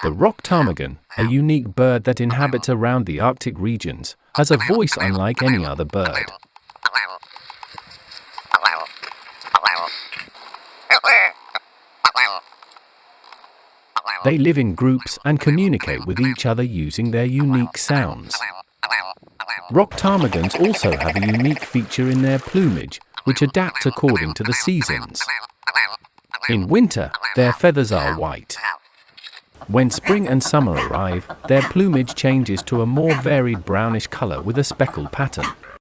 The rock ptarmigan, a unique bird that inhabits around the Arctic regions, has a voice unlike any other bird. They live in groups and communicate with each other using their unique sounds. Rock ptarmigans also have a unique feature in their plumage, which adapts according to the seasons. In winter, their feathers are white. When spring and summer arrive, their plumage changes to a more varied brownish color with a speckled pattern.